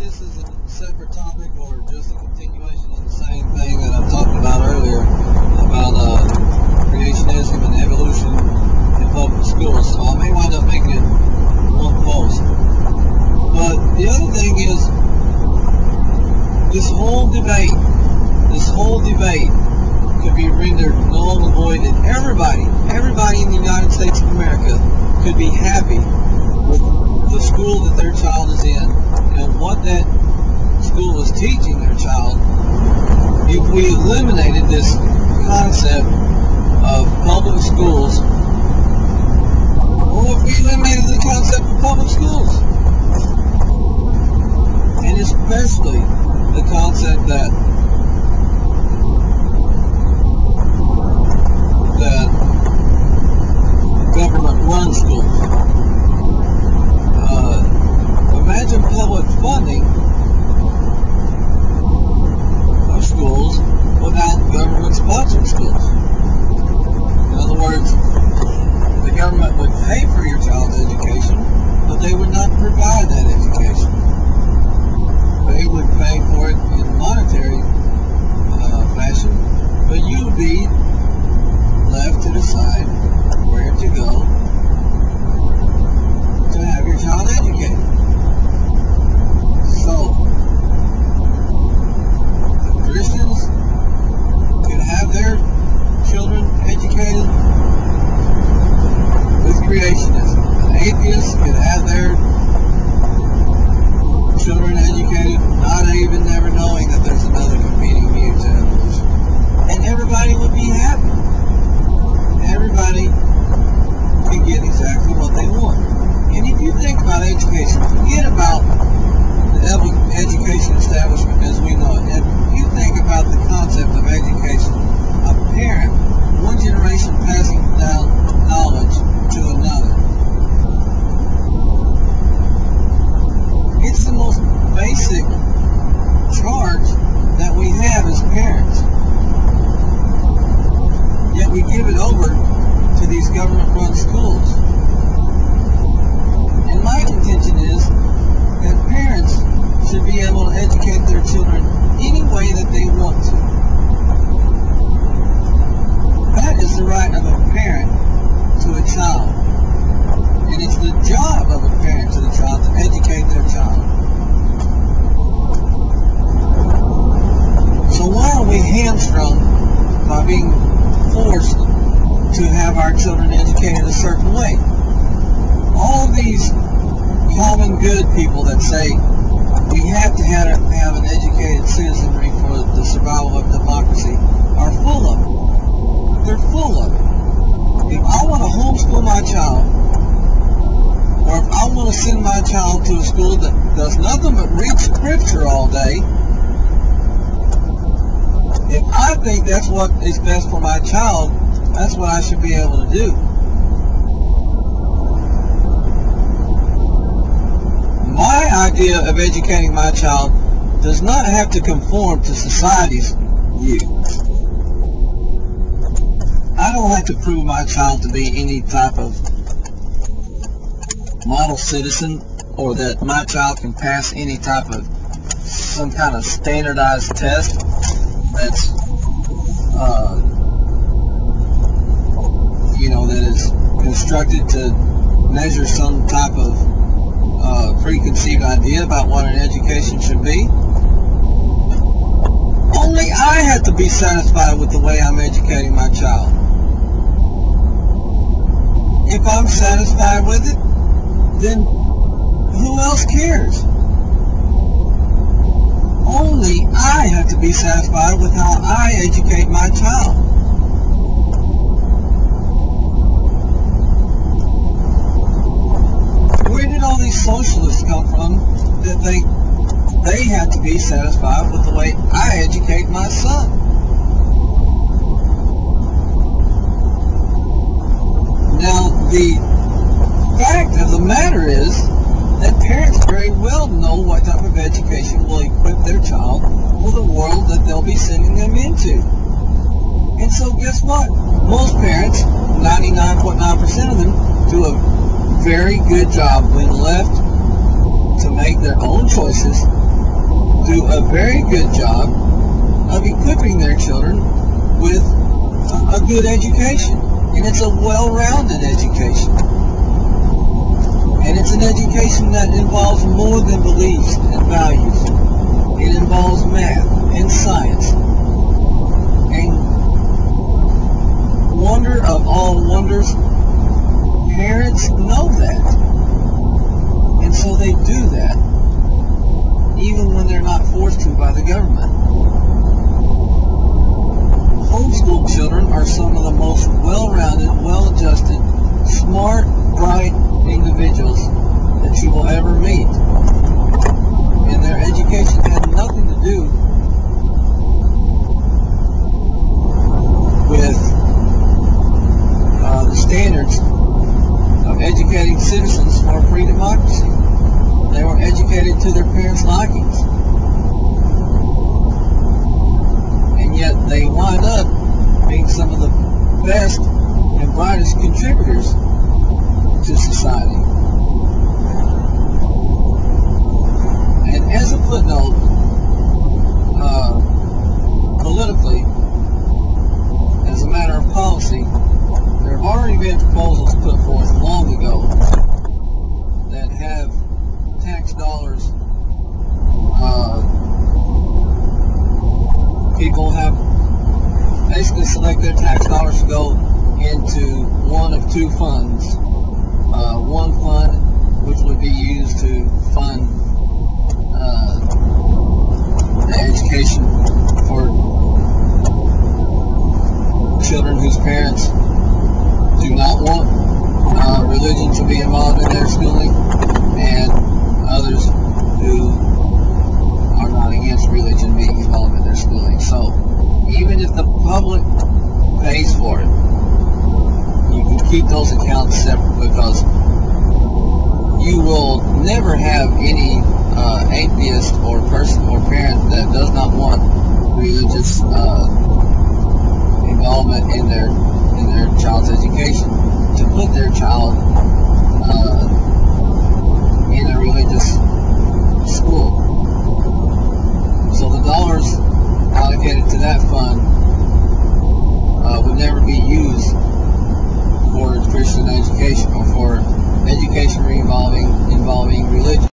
this is a separate topic or just a continuation of the same thing that I talked about earlier about creationism and evolution in public schools. So I may wind up making it one post. But the other thing is, this whole debate could be rendered null and void, and everybody in the United States of America could be happy with the school that their child is in and what that school is teaching their child if we eliminated this concept of public schools, or if we eliminated the concept of public schools, and especially the concept that government-run schools. Imagine public funding of schools without government-sponsored schools. In other words, the government would pay for your child's education, but they would not provide that education. They would pay for it in monetary fashion, but you would be left to decide where to go to have your child educated. So, Christians could have their children educated with creationism. And atheists could have their children educated, not even never knowing that there's another competing view to evolution. And everybody would be happy. Everybody can get exactly what they want. And if you think about education, forget about the education establishment as we know it. And you think about the concept of education, a parent, one generation passing down knowledge to another. It's the most basic charge that we have as parents. Yet we give it over to these government-run schools. And my contention is that parents should be able to educate their children any way that they want to. That is the right of a parent to a child. And it's the job of a parent to the child to educate their child. So why are we hamstrung by being forced to have our children educated a certain way? All of these common good people that say we have to have an educated citizenry for the survival of democracy are full of it. They're full of it. If I want to homeschool my child, or if I want to send my child to a school that does nothing but read scripture all day, if I think that's what is best for my child, that's what I should be able to do. My idea of educating my child does not have to conform to society's view. I don't have to prove my child to be any type of model citizen, or that my child can pass any type of some kind of standardized test that's that is constructed to measure some type of preconceived idea about what an education should be. Only I have to be satisfied with the way I'm educating my child. If I'm satisfied with it, then who else cares? Only I have to be satisfied with how I educate my child. Where did all these socialists come from that think they have to be satisfied with the way I educate my son? Now, the fact of the matter is that parents very well know what type of education will equip their child for the world that they'll be sending them into. And so guess what? Most parents, 99.9% of them, do a very good job when left to make their own choices do a very good job of equipping their children with a good education. And it's a well-rounded education. And it's an education that involves more than beliefs and values. It involves math and science. And wonder of all wonders, parents know that. And so they do that, even when they're not forced to by the government. Homeschooled children are some of the most well-rounded, well-adjusted, smart, bright individuals that you will ever meet. And their education had nothing to do with the standards of educating citizens for a free democracy. They were educated to their parents' likings. And yet they wind up being some of the best and brightest contributors to society. And as a footnote, politically, as a matter of policy, there have already been proposals put forth long ago that have tax dollars. People have basically select their tax dollars to go into one of two funds. One fund which would be used to fund the education for children whose parents do not want religion to be involved in their schooling, and others who are not against religion being involved in their schooling. So even if the public pays for it, you can keep those accounts separate, because you will never have any atheist or person or parent that does not want religious involvement in their child's education to put their child in a religious school. So the dollars allocated to that fund would never be used for Christian education or for education involving religion.